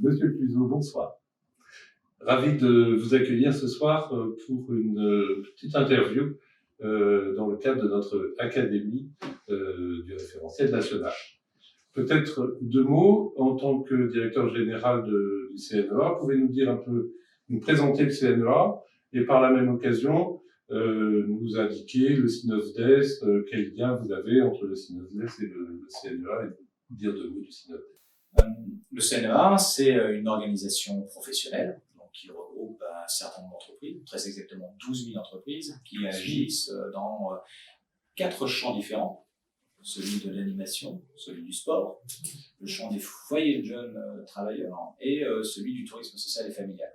Monsieur Cluzot, bonsoir. Ravi de vous accueillir ce soir pour une petite interview dans le cadre de notre académie du référentiel national. Peut-être deux mots, en tant que directeur général du CNEA, pouvez-nous dire un peu, nous présenter le CNEA et par la même occasion nous indiquer le SYNOVDES, quel lien vous avez entre le SYNOVDES et le CNEA, et nous dire deux mots du SYNOVDES. Le CNEA, c'est une organisation professionnelle donc, qui regroupe un certain nombre d'entreprises, très exactement 12 000 entreprises, qui agissent dans 4 champs différents. Celui de l'animation, celui du sport, le champ des foyers de jeunes travailleurs et celui du tourisme social et familial.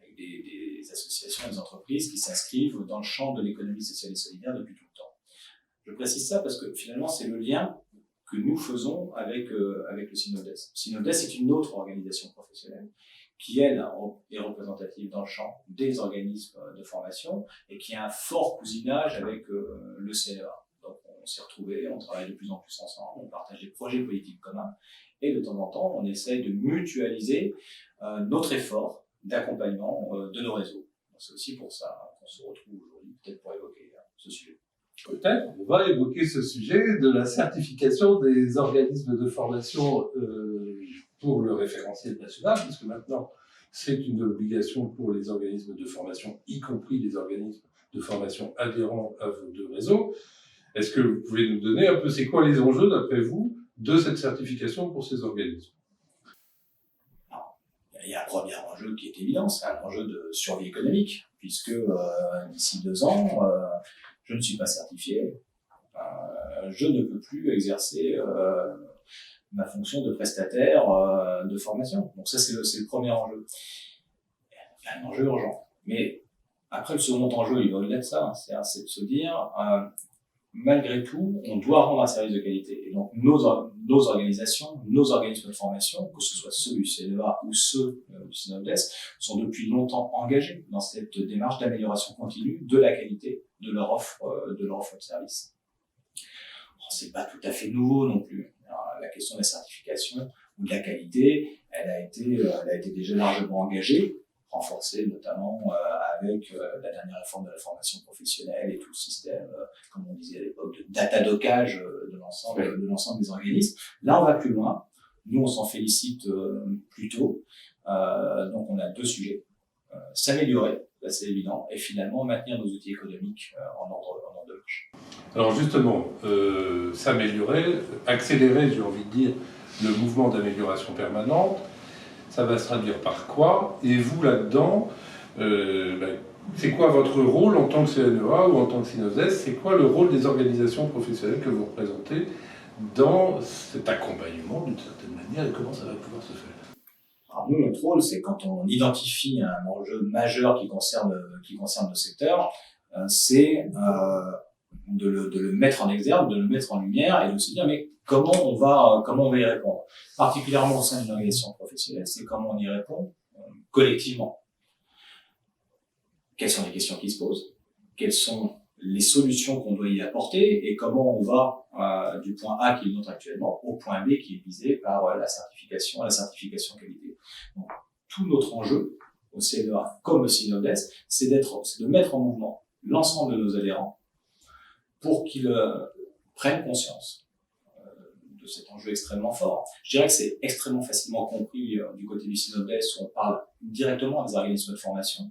Avec des associations et des entreprises qui s'inscrivent dans le champ de l'économie sociale et solidaire depuis tout le temps. Je précise ça parce que finalement, c'est le lien que nous faisons avec le SYNOVDES. SYNOVDES est une autre organisation professionnelle qui, elle, est représentative dans le champ des organismes de formation et qui a un fort cousinage avec le CNEA. Donc, on s'est retrouvés, on travaille de plus en plus ensemble, on partage des projets politiques communs et de temps en temps, on essaye de mutualiser notre effort d'accompagnement de nos réseaux. C'est aussi pour ça qu'on se retrouve aujourd'hui, peut-être pour évoquer ce sujet. Peut-être, on va évoquer ce sujet de la certification des organismes de formation pour le référentiel national, puisque maintenant, c'est une obligation pour les organismes de formation, y compris les organismes de formation adhérents à vos deux réseaux. Est-ce que vous pouvez nous donner un peu, c'est quoi les enjeux, d'après vous, de cette certification pour ces organismes? Il y a un premier enjeu qui est évident, c'est un enjeu de survie économique, puisque d'ici 2 ans, je ne suis pas certifié, je ne peux plus exercer ma fonction de prestataire de formation. Donc ça, c'est le premier enjeu. Il y a un enjeu urgent. Mais après, le second enjeu, il va au-delà de ça. C'est de se dire, malgré tout, on doit rendre un service de qualité. Et donc, nos organisations, nos organismes de formation, que ce soit ceux du CNEA ou ceux du SYNOVDES, sont depuis longtemps engagés dans cette démarche d'amélioration continue de la qualité de leur offre de service. C'est pas tout à fait nouveau non plus. La question de la certification ou de la qualité, elle a été déjà largement engagée, renforcée notamment avec la dernière réforme de la formation professionnelle et tout le système, comme on disait à l'époque, de datadocage de l'ensemble des organismes. Là, on va plus loin. Nous, on s'en félicite plutôt. Donc, on a 2 sujets. S'améliorer, là c'est évident, et finalement maintenir nos outils économiques en ordre de marche. Alors justement, s'améliorer, accélérer, j'ai envie de dire, le mouvement d'amélioration permanente, ça va se traduire par quoi? Et vous, là-dedans, c'est quoi votre rôle en tant que CNEA ou en tant que SYNOVDES? C'est quoi le rôle des organisations professionnelles que vous représentez dans cet accompagnement, d'une certaine manière, et comment ça va pouvoir se faire? Alors nous, notre rôle, c'est quand on identifie un enjeu majeur qui concerne le secteur, c'est de le mettre en exergue, de le mettre en lumière et de se dire mais comment on va y répondre. Particulièrement au sein d'une organisation professionnelle, c'est comment on y répond collectivement. Quelles sont les questions qui se posent? Quelles sont les solutions qu'on doit y apporter et comment on va du point A qui est le nôtre actuellement au point B qui est visé par la certification qualité. Donc, tout notre enjeu au CNEA comme au SYNOVDES, c'est de mettre en mouvement l'ensemble de nos adhérents pour qu'ils prennent conscience de cet enjeu extrêmement fort. Je dirais que c'est extrêmement facilement compris du côté du SYNOVDES où on parle directement des organismes de formation.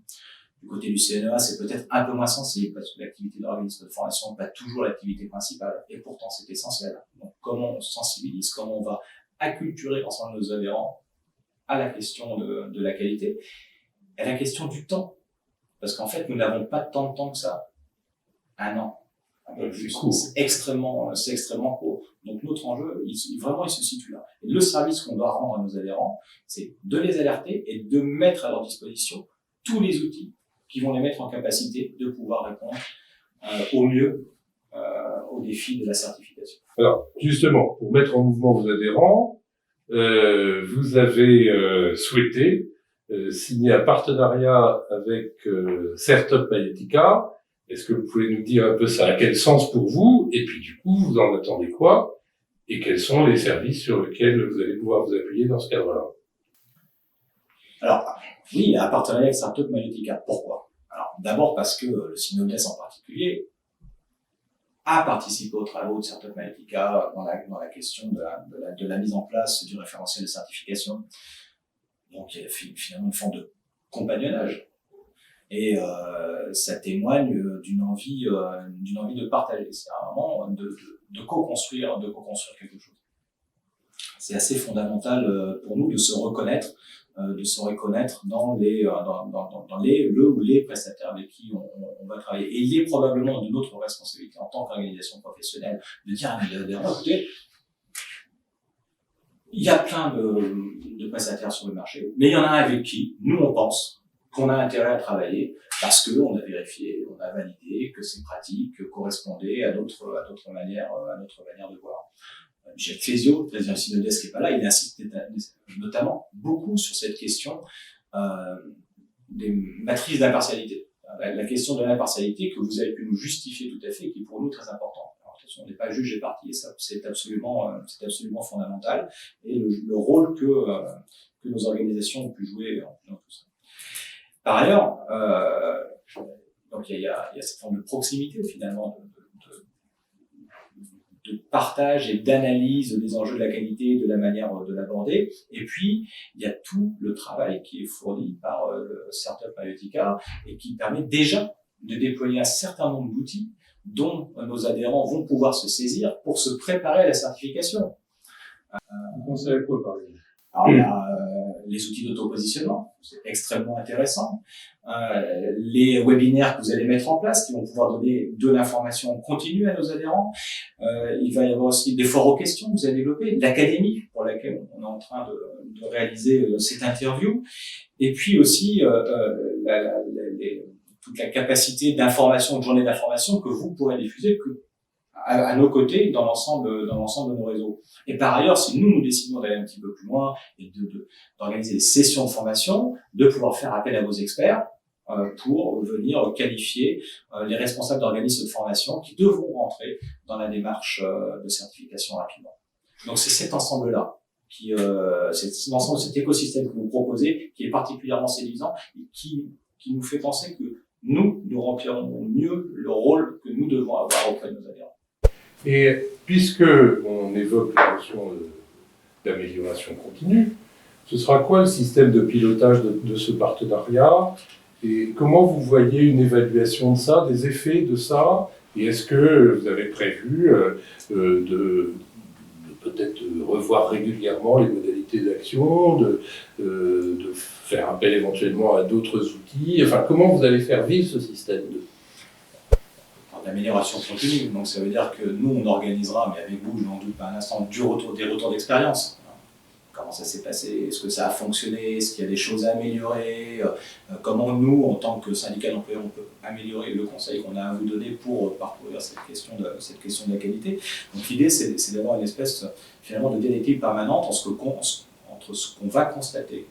Du côté du CNEA, c'est peut-être un peu moins sensible parce que l'activité de l'organisme de formation n'est pas toujours l'activité principale et pourtant c'est essentiel. Donc comment on sensibilise, comment on va acculturer l'ensemble de nos adhérents à la question de la qualité et à la question du temps. Parce qu'en fait, nous n'avons pas tant de temps que ça. 1 an. C'est extrêmement court. Donc notre enjeu, il se situe là. Et le service qu'on doit rendre à nos adhérents, c'est de les alerter et de mettre à leur disposition tous les outils qui vont les mettre en capacité de pouvoir répondre au mieux aux défis de la certification. Alors, justement, pour mettre en mouvement vos adhérents, vous avez souhaité signer un partenariat avec Certop Maïetica. Est-ce que vous pouvez nous dire un peu ça a quel sens pour vous? Et puis du coup, vous en attendez quoi? Et quels sont les services sur lesquels vous allez pouvoir vous appuyer dans ce cadre-là? Alors, oui, un partenariat avec Startup Mayotica. Pourquoi? Alors, d'abord parce que le Synodes en particulier a participé aux travaux de Startup Mayotica dans la question de la mise en place du référentiel de certification. Donc, il y a finalement une forme de compagnonnage. Et ça témoigne d'une envie de partager. C'est vraiment de co-construire quelque chose. C'est assez fondamental pour nous de se reconnaître dans le ou les prestataires avec qui on va travailler. Et il est probablement de notre responsabilité en tant qu'organisation professionnelle de dire à nos adhérents, écoutez, il y a plein de prestataires sur le marché, mais il y en a un avec qui nous on pense qu'on a intérêt à travailler parce que on a vérifié, on a validé que ces pratiques correspondaient à d'autres manières de voir. Michel Clésio, président du Synodes, qui n'est pas là, il insiste notamment beaucoup sur cette question des matrices d'impartialité. La question de l'impartialité que vous avez pu nous justifier tout à fait, qui est pour nous très important. Alors, attention, on n'est pas juge et partie, et ça, c'est absolument fondamental, et le rôle que nos organisations ont pu jouer dans tout ça. Par ailleurs, donc il y a cette forme de proximité finalement, de partage et d'analyse des enjeux de la qualité, de la manière de l'aborder. Et puis, il y a tout le travail qui est fourni par Startup Mayotica et qui permet déjà de déployer un certain nombre d'outils dont nos adhérents vont pouvoir se saisir pour se préparer à la certification. Vous pensez à quoi, par exemple? Alors, il y a les outils d'autopositionnement, c'est extrêmement intéressant. Les webinaires que vous allez mettre en place, qui vont pouvoir donner de l'information continue à nos adhérents. Il va y avoir aussi des forums aux questions que vous allez développer, l'académie pour laquelle on est en train de réaliser cette interview. Et puis aussi toute la capacité d'information, de journée d'information que vous pourrez diffuser à nos côtés dans l'ensemble de nos réseaux. Et par ailleurs, si nous décidons d'aller un petit peu plus loin et d'organiser des sessions de formation, de pouvoir faire appel à vos experts pour venir qualifier les responsables d'organismes de formation qui devront rentrer dans la démarche de certification rapidement. Donc c'est cet ensemble-là, c'est l'ensemble de cet écosystème que vous proposez qui est particulièrement séduisant et qui nous fait penser que nous remplirons mieux le rôle que nous devons avoir auprès de nos adhérents. Et puisque on évoque la notion d'amélioration continue, ce sera quoi le système de pilotage de ce partenariat et comment vous voyez une évaluation de ça, des effets de ça, et est-ce que vous avez prévu de peut-être revoir régulièrement les modalités d'action, de faire appel éventuellement à d'autres outils, enfin comment vous allez faire vivre ce système d'amélioration continue. Donc ça veut dire que nous, on organisera, mais avec vous, je n'en doute pas un instant, des retours d'expérience. Comment ça s'est passé? Est-ce que ça a fonctionné? Est-ce qu'il y a des choses à améliorer? Comment nous, en tant que syndicat d'employeurs, on peut améliorer le conseil qu'on a à vous donner pour parcourir cette question de la qualité? Donc l'idée, c'est d'avoir une espèce finalement de dialectique permanente entre ce qu'on va constater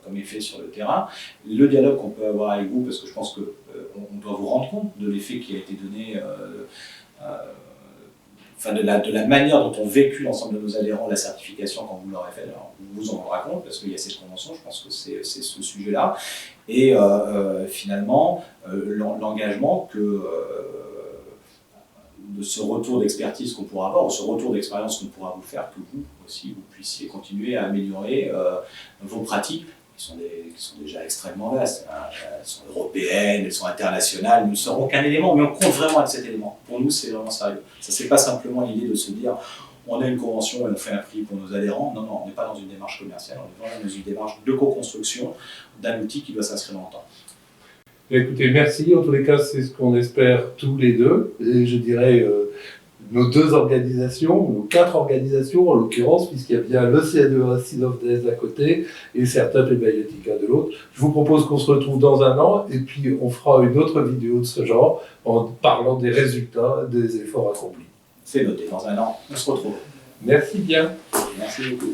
comme effet sur le terrain, le dialogue qu'on peut avoir avec vous, parce que je pense qu'on doit vous rendre compte de l'effet qui a été donné, de la manière dont ont vécu l'ensemble de nos adhérents la certification quand vous l'aurez fait. Alors, vous vous en rendrez compte, parce qu'il y a cette convention, je pense que c'est ce sujet-là. Et finalement, l'engagement de ce retour d'expertise qu'on pourra avoir, ou ce retour d'expérience qu'on pourra vous faire, que vous aussi, vous puissiez continuer à améliorer vos pratiques, qui sont déjà extrêmement vastes. Elles sont européennes, elles sont internationales, nous ne serons qu'un élément, mais on compte vraiment avec cet élément. Pour nous, c'est vraiment sérieux. Ça, c'est pas simplement l'idée de se dire on a une convention et on fait un prix pour nos adhérents. Non, on n'est pas dans une démarche commerciale, on est vraiment dans une démarche de co-construction d'un outil qui doit s'inscrire dans le temps. Écoutez, merci. En tous les cas, c'est ce qu'on espère tous les deux. Et je dirais nos deux organisations, nos 4 organisations en l'occurrence, puisqu'il y a bien le CNEA Synodes d'un côté et Startup et Mayotica de l'autre. Je vous propose qu'on se retrouve dans un an et puis on fera une autre vidéo de ce genre en parlant des résultats des efforts accomplis. C'est noté, dans un an, on se retrouve. Merci bien. Merci beaucoup.